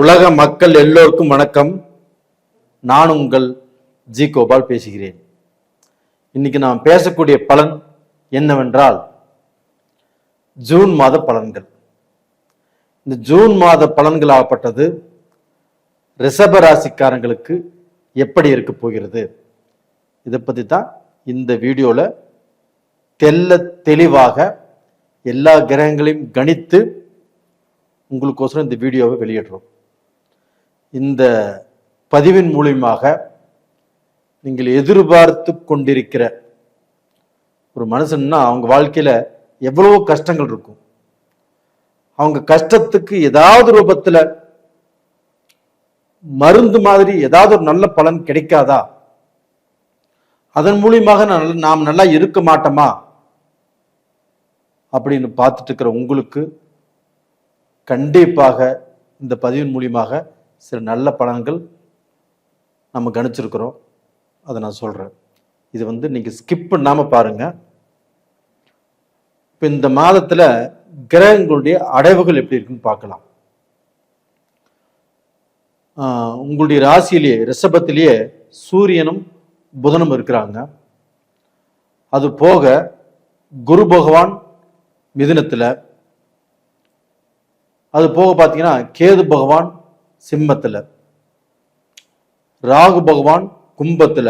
உலக மக்கள் எல்லோருக்கும் வணக்கம். நான் உங்கள் ஜி கோபால் பேசுகிறேன். இன்னைக்கு நாம் பேசக்கூடிய பலன் என்னவென்றால் ஜூன் மாத பலன்கள். இந்த ஜூன் மாத பலன்கள் ஆகப்பட்டது ரிஷப ராசிக்காரங்களுக்கு எப்படி இருக்க போகிறது, இதை பத்தி தான் இந்த வீடியோல தெளிவாக எல்லா கிரகங்களையும் கணித்து உங்களுக்கோசரம் இந்த வீடியோவை வெளியிடுறோம். இந்த பதிவின் மூலியமாக நீங்கள் எதிர்பார்த்து கொண்டிருக்கிற ஒரு மனுஷன்னா அவங்க வாழ்க்கையில எவ்வளவோ கஷ்டங்கள் இருக்கும். அவங்க கஷ்டத்துக்கு ஏதாவது ரூபத்துல மருந்து மாதிரி ஏதாவது ஒரு நல்ல பலன் கிடைக்காதா, அதன் மூலியமாக நாம் நல்லா இருக்க மாட்டோமா அப்படின்னு பார்த்துட்டு இருக்கிற உங்களுக்கு கண்டிப்பாக இந்த பதிவின் மூலியமாக சில நல்ல பலன்கள் நம்ம கணிச்சிருக்கிறோம். அதை நான் சொல்றேன். இது நீங்க ஸ்கிப் பண்ணாம பாருங்க. இப்ப இந்த மாதத்துல கிரகங்களுடைய அடைவுகள் எப்படி இருக்குன்னு பார்க்கலாம். உங்களுடைய ராசியிலேயே ரிஷபத்திலேயே சூரியனும் புதனும் இருக்கிறாங்க. அது போக குரு பகவான் மிதுனத்துல, அது போக பார்த்தீங்கன்னா கேது பகவான் சிம்மத்துல, ராகு பகவான் கும்பத்துல,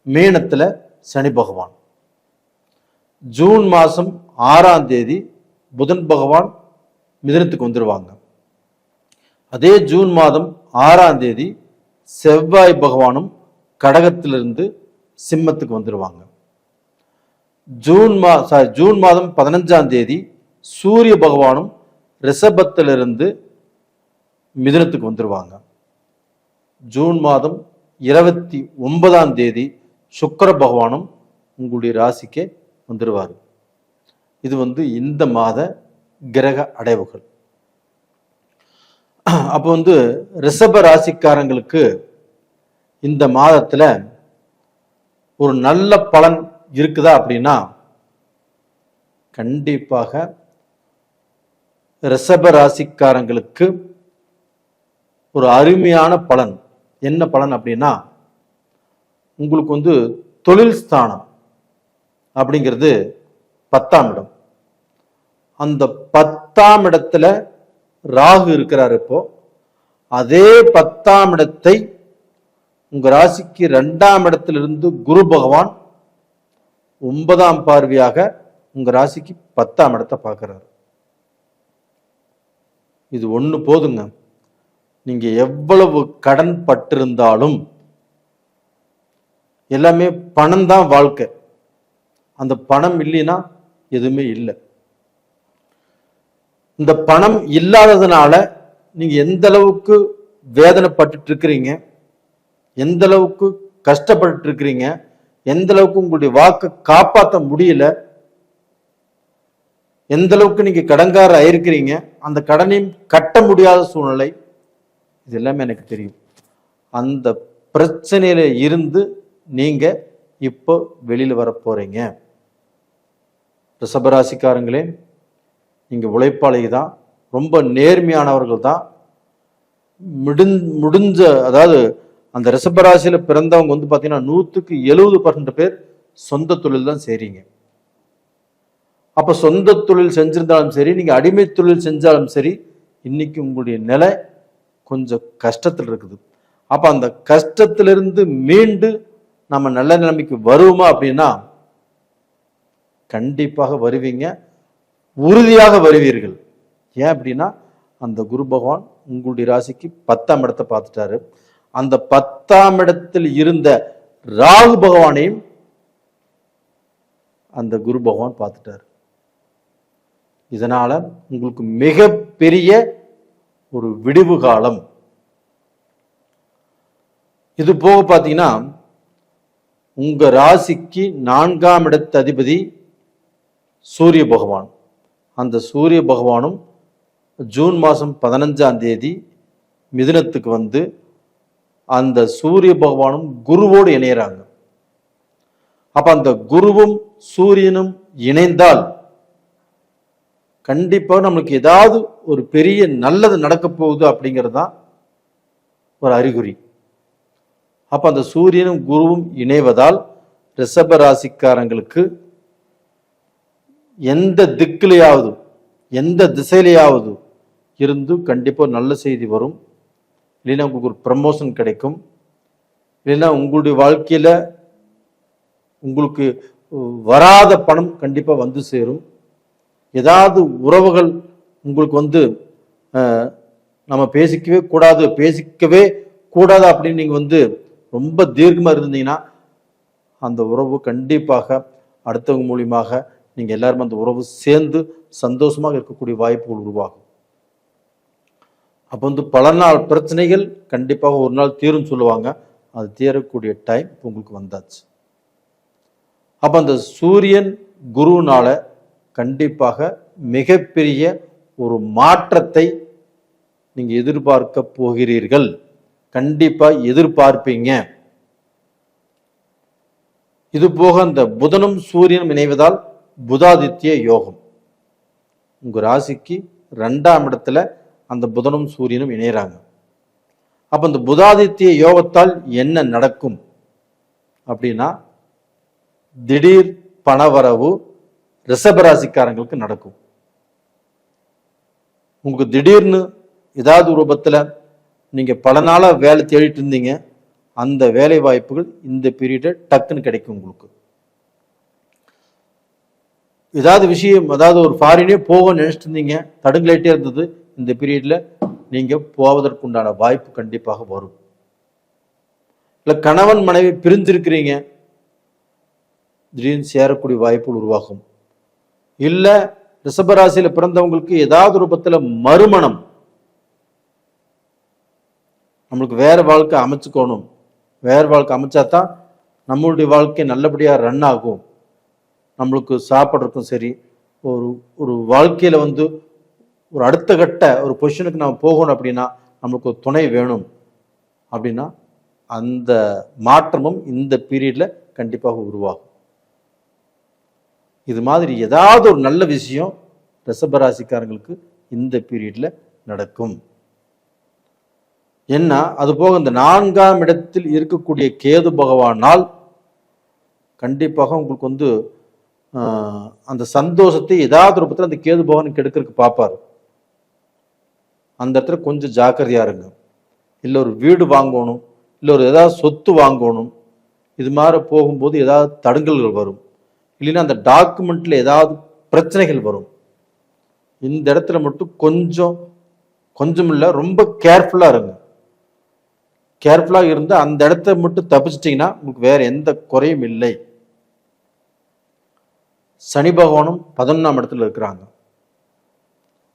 மீனத்துல சனி பகவான். ஜூன் மாசம் 6ஆம் தேதி புதன் பகவான் மிதுனத்துக்கு வந்துருவாங்க. அதே ஜூன் மாதம் 6ஆம் தேதி செவ்வாய் பகவானும் கடகத்திலிருந்து சிம்மத்துக்கு வந்துருவாங்க. ஜூன் மாதம் 15ஆம் தேதி சூரிய பகவானும் ரிஷபத்திலிருந்து மிதுனத்துக்கு வந்துருவாங்க. ஜூன் மாதம் 29ஆம் தேதி சுக்கிர பகவானும் உங்களுடைய ராசிக்கே வந்துருவாரு. இது இந்த மாத கிரக அடைவுகள். அப்போ ரிஷப ராசிக்காரங்களுக்கு இந்த மாதத்துல ஒரு நல்ல பலன் இருக்குதா அப்படின்னா கண்டிப்பாக ரிஷப ராசிக்காரங்களுக்கு ஒரு அருமையான பலன். என்ன பலன் அப்படின்னா உங்களுக்கு தொழில் ஸ்தானம் அப்படிங்கிறது 10ஆம் இடம். அந்த 10ஆம் இடத்துல ராகு இருக்கிறார். இப்போ அதே 10ஆம் இடத்தை உங்க ராசிக்கு 2ஆம் இடத்திலிருந்து குரு பகவான் 9ஆம் பார்வையாக உங்க ராசிக்கு 10ஆம் இடத்தை பார்க்கிறார். இது ஒண்ணு போதுங்க. நீங்க எவ்வளவு கடன் பட்டிருந்தாலும் எல்லாமே பணம் தான் வாழ்க்கை. அந்த பணம் இல்லைன்னா எதுவுமே இல்லை. இந்த பணம் இல்லாததுனால நீங்க எந்த அளவுக்கு வேதனைப்பட்டு இருக்கிறீங்க, எந்த அளவுக்கு கஷ்டப்பட்டு இருக்கிறீங்க, எந்த அளவுக்கு உங்களுடைய வாக்கை காப்பாற்ற முடியல, எந்த அளவுக்கு நீங்க கடன்கார ஆயிருக்கிறீங்க, அந்த கடனையும் கட்ட முடியாத சூழ்நிலை, இது எல்லாமே எனக்கு தெரியும். அந்த பிரச்சனையில இருந்து நீங்க இப்போ வெளியில வர போறீங்க. ரிஷபராசிக்காரங்களே, நீங்க உழைப்பாளி தான், ரொம்ப நேர்மையானவர்கள் தான். முடிஞ்ச அதாவது அந்த ரிஷபராசியில பிறந்தவங்க பாத்தீங்கன்னா 100% பேர் சொந்த தொழில் தான் செய்றீங்க. அப்ப சொந்த தொழில் செஞ்சிருந்தாலும் சரி, நீங்க அடிமை தொழில் செஞ்சாலும் சரி, இன்னைக்கு உங்களுடைய நிலை கொஞ்சம் கஷ்டத்தில் இருக்குது. அப்ப அந்த கஷ்டத்திலிருந்து மீண்டு நம்ம நல்ல நிலைமைக்கு வருவோமா அப்படின்னா கண்டிப்பாக வருவீங்க, உறுதியாக வருவீர்கள். ஏன் அப்படின்னா அந்த குரு பகவான் உங்களுடைய ராசிக்கு 10ஆம் இடத்தை பார்த்துட்டாரு. அந்த 10ஆம் இடத்தில் இருந்த ராகு பகவானையும் அந்த குரு பகவான் பார்த்துட்டாரு. இதனால உங்களுக்கு மிகப்பெரிய ஒரு விடிவு காலம். இது போக பார்த்தீங்கன்னா உங்க ராசிக்கு 4ஆம் இடத்து அதிபதி சூரிய பகவான். அந்த சூரிய பகவானும் ஜூன் மாதம் 15ஆம் தேதி மிதுனத்துக்கு அந்த சூரிய பகவானும் குருவோடு இணையறாங்க. அப்ப அந்த குருவும் சூரியனும் இணைந்தால் கண்டிப்பா நம்மளுக்கு ஏதாவது ஒரு பெரிய நல்லது நடக்க போகுது அப்படிங்கிறது தான் ஒரு அறிகுறி. அப்ப அந்த சூரியனும் குருவும் இணைவதால் ரிஷப ராசிக்காரங்களுக்கு எந்த திக்கிலையாவது எந்த திசையிலையாவது இருந்து கண்டிப்பா நல்ல செய்தி வரும். இல்லைன்னா உங்களுக்கு ஒரு ப்ரமோஷன் கிடைக்கும். இல்லைன்னா உங்களுடைய வாழ்க்கையில உங்களுக்கு வராத பணம் கண்டிப்பா வந்து சேரும். ஏதாவது உறவுகள் உங்களுக்கு வந்து நம்ம பேசிக்கவே கூடாது அப்படின்னு நீங்க வந்து ரொம்ப தீர்க்கமா இருந்தீங்கன்னா அந்த உறவு கண்டிப்பாக அடுத்தவங்க மூலியமாக நீங்க எல்லாருமே அந்த உறவு சேர்ந்து சந்தோஷமாக இருக்கக்கூடிய வாய்ப்புகள் உருவாகும். அப்போ வந்து பல நாள் பிரச்சனைகள் கண்டிப்பாக ஒரு நாள் தீரும் சொல்லுவாங்க. அது தீரக்கூடிய டைம் உங்களுக்கு வந்தாச்சு. அப்ப அந்த சூரியன் குருனால கண்டிப்பாக மிகப்பெரிய ஒரு மாற்றத்தை நீங்க எதிர்பார்க்க போகிறீர்கள். கண்டிப்பா எதிர்பார்ப்பீங்க. இது போக அந்த புதனும் சூரியனும் இணைவதால் புதாதித்ய யோகம். உங்க ராசிக்கு 2ஆம் இடத்துல அந்த புதனும் சூரியனும் இணையறாங்க. அப்ப அந்த புதாதித்ய யோகத்தால் என்ன நடக்கும் அப்படின்னா, திடீர் பணவரவு ரிஷபராசிக்காரங்களுக்கு நடக்கும். உங்களுக்கு திடீர்னு ஏதாவது ரூபத்துல நீங்க பல நாளா வேலை தேடிட்டு இருந்தீங்க, அந்த வேலை வாய்ப்புகள் இந்த பீரியட்ல டக்குன்னு கிடைக்கும். உங்களுக்கு ஏதாவது விஷயம், அதாவது ஒரு ஃபாரினே போக நினைச்சிட்டு இருந்தீங்க, தடுங்கலேட்டே இருந்தது, இந்த பீரியட்ல நீங்க போவதற்குண்டான வாய்ப்பு கண்டிப்பாக வரும். இல்ல கணவன் மனைவி பிரிஞ்சிருக்கிறீங்க, திடீர்னு சேரக்கூடிய வாய்ப்புகள் உருவாகும். இல்ல ரிஷபராசியில பிறந்தவங்களுக்கு ஏதாவது ரூபத்துல மறுமணம், நம்மளுக்கு வேற வாழ்க்கை அமைச்சுக்கணும், வேற வாழ்க்கை அமைச்சாதான் நம்மளுடைய வாழ்க்கை நல்லபடியா ரன் ஆகும். நம்மளுக்கு சாப்பிட்றதுக்கும் சரி, ஒரு வாழ்க்கையில வந்து ஒரு அடுத்த கட்ட ஒரு பொசிஷனுக்கு நம்ம போகணும் அப்படின்னா நம்மளுக்கு ஒரு துணை வேணும் அப்படின்னா அந்த மாற்றமும் இந்த பீரியட்ல கண்டிப்பாக உருவாகும். இது மாதிரி ஏதாவது ஒரு நல்ல விஷயம் ரிஷபராசிக்காரங்களுக்கு இந்த பீரியட்ல நடக்கும். என்ன அது போக இந்த 4ஆம் இடத்தில் இருக்கக்கூடிய கேது பகவானால் கண்டிப்பாக உங்களுக்கு வந்து அந்த சந்தோஷத்தை ஏதாவது ரூபத்தில் அந்த கேது பகவான் கெடுக்கிறதுக்கு பார்ப்பாரு. அந்த இடத்துல கொஞ்சம் ஜாக்கிரதையா இருங்க. இல்லை ஒரு வீடு வாங்கணும், இல்லை ஒரு ஏதாவது சொத்து வாங்கணும், இது மாதிரி போகும்போது ஏதாவது தடங்கல்கள் வரும். இல்லைன்னா அந்த டாக்குமெண்ட்ல ஏதாவது பிரச்சனைகள் வரும். இந்த இடத்துல மட்டும் கொஞ்சம் இல்லை, ரொம்ப கேர்ஃபுல்லா இருங்க. கேர்ஃபுல்லா இருந்து அந்த இடத்த மட்டும் தப்பிச்சிட்டிங்கன்னா உங்களுக்கு வேற எந்த குறையும் இல்லை. சனி பகவானும் 11ஆம் இடத்துல இருக்கிறாங்க.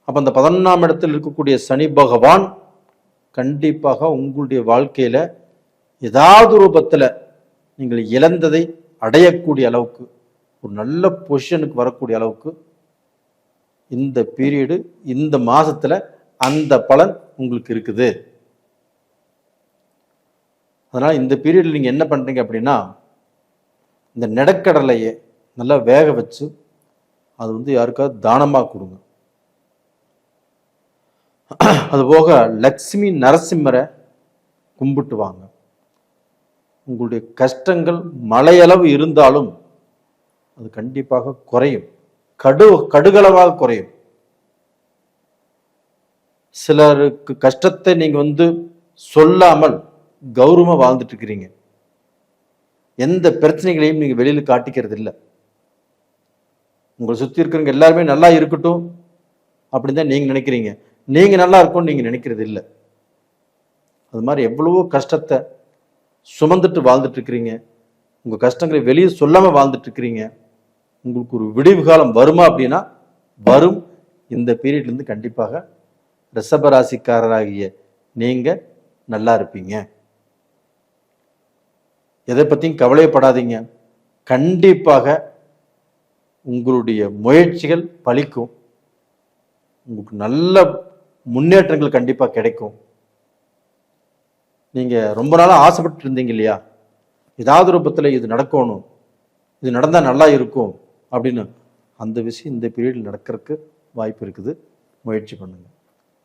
அப்ப அந்த 11ஆம் இடத்தில் இருக்கக்கூடிய சனி பகவான் கண்டிப்பாக உங்களுடைய வாழ்க்கையில ஏதாவது ரூபத்துல நீங்கள் இழந்ததை அடையக்கூடிய அளவுக்கு, ஒரு நல்ல பொசிஷனுக்கு வரக்கூடிய அளவுக்கு இந்த பீரியடு, இந்த மாசத்துல அந்த பலன் உங்களுக்கு இருக்குது. அதனால இந்த பீரியட்ல நீங்க என்ன பண்றீங்க அப்படின்னா, இந்த நிலக்கடலையை நல்லா வேக வச்சு அது வந்து யாருக்காவது தானமா கொடுங்க. அதுபோக லக்ஷ்மி நரசிம்மரை கும்பிட்டு வாங்க. உங்களுடைய கஷ்டங்கள் மலையளவு இருந்தாலும் அது கண்டிப்பாக குறையும், கடுகளவாக குறையும். சிலருக்கு கஷ்டத்தை நீங்க வந்து சொல்லாமல் கௌரவமா வாழ்ந்துட்டு இருக்கிறீங்க. எந்த பிரச்சனைகளையும் நீங்க வெளியில காட்டிக்கிறது இல்லை. உங்களை சுத்தி இருக்கிறவங்க எல்லாருமே நல்லா இருக்கட்டும் அப்படின்னு தான் நீங்க நினைக்கிறீங்க. நீங்க நல்லா இருக்கும்னு நீங்க நினைக்கிறது இல்லை. அது மாதிரி எவ்வளவோ கஷ்டத்தை சுமந்துட்டு வாழ்ந்துட்டு இருக்கிறீங்க. உங்க கஷ்டங்களை வெளியே சொல்லாம வாழ்ந்துட்டு இருக்கிறீங்க. உங்களுக்கு ஒரு விடிவு காலம் வருமா அப்படின்னா வரும். இந்த பீரியட்ல இருந்து கண்டிப்பாக ரிஷபராசிக்காரராகிய நீங்க நல்லா இருப்பீங்க. எதை பத்தியும் கவலைப்படாதீங்க. கண்டிப்பாக உங்களுடைய முயற்சிகள் பலிக்கும். உங்களுக்கு நல்ல முன்னேற்றங்கள் கண்டிப்பா கிடைக்கும். நீங்க ரொம்ப நாளா ஆசைப்பட்டு இருந்தீங்க இல்லையா, ஏதாவது ரூபத்துல இது நடக்கணும், இது நடந்தா நல்லா இருக்கும் அப்படின்னு, அந்த விஷயம் இந்த பீரியட்ல நடக்கிறதுக்கு வாய்ப்பு இருக்குது. முயற்சி பண்ணுங்க.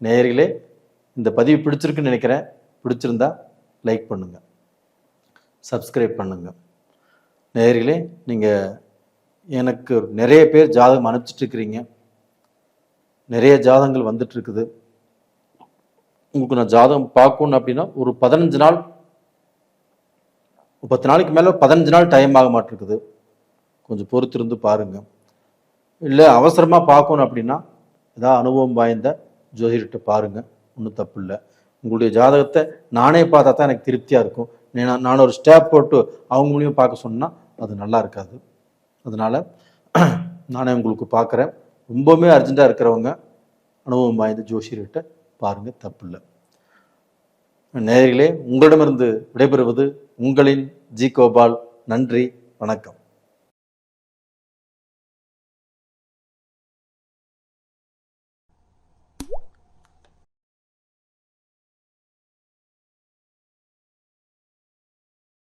நேயர்களே, இந்த பதிவு பிடிச்சிருக்குன்னு நினைக்கிறேன். பிடிச்சிருந்தா லைக் பண்ணுங்க, சப்ஸ்கிரைப் பண்ணுங்க. நேயர்களே, நீங்கள் எனக்கு நிறைய பேர் ஜாதகம் அனுப்பிச்சிட்டு இருக்கிறீங்க. நிறைய ஜாதகங்கள் வந்துட்டு இருக்குது. உங்களுக்கு நான் ஜாதகம் பார்க்கணும் அப்படின்னா ஒரு 15 நாள் 10 நாளைக்கு மேலே 15 நாள் டைம் ஆக மாட்டிருக்குது. கொஞ்சம் பொறுத்திருந்து பாருங்க. இல்லை அவசரமாக பார்க்கணும் அப்படின்னா ஏதாவது அனுபவம் வாய்ந்த ஜோதிடர்கிட்ட பாருங்க, ஒன்றும் தப்பு இல்லை. உங்களுடைய ஜாதகத்தை நானே பார்த்தா தான் எனக்கு திருப்தியாக இருக்கும். நான் ஒரு ஸ்டாப் போட்டு அவங்க மூலியமாக பார்க்க சொன்னால் அது நல்லா இருக்காது. அதனால் நானே உங்களுக்கு பார்க்குறேன். ரொம்பவுமே அர்ஜென்ட்டாக இருக்கிறவங்க அனுபவம் வாய்ந்த ஜோசியர்கிட்ட பாருங்கள், தப்பு இல்லை. நேயர்களே, உங்களிடமிருந்து விடைபெறுவது உங்களின் ஜி கோபால். நன்றி, வணக்கம்.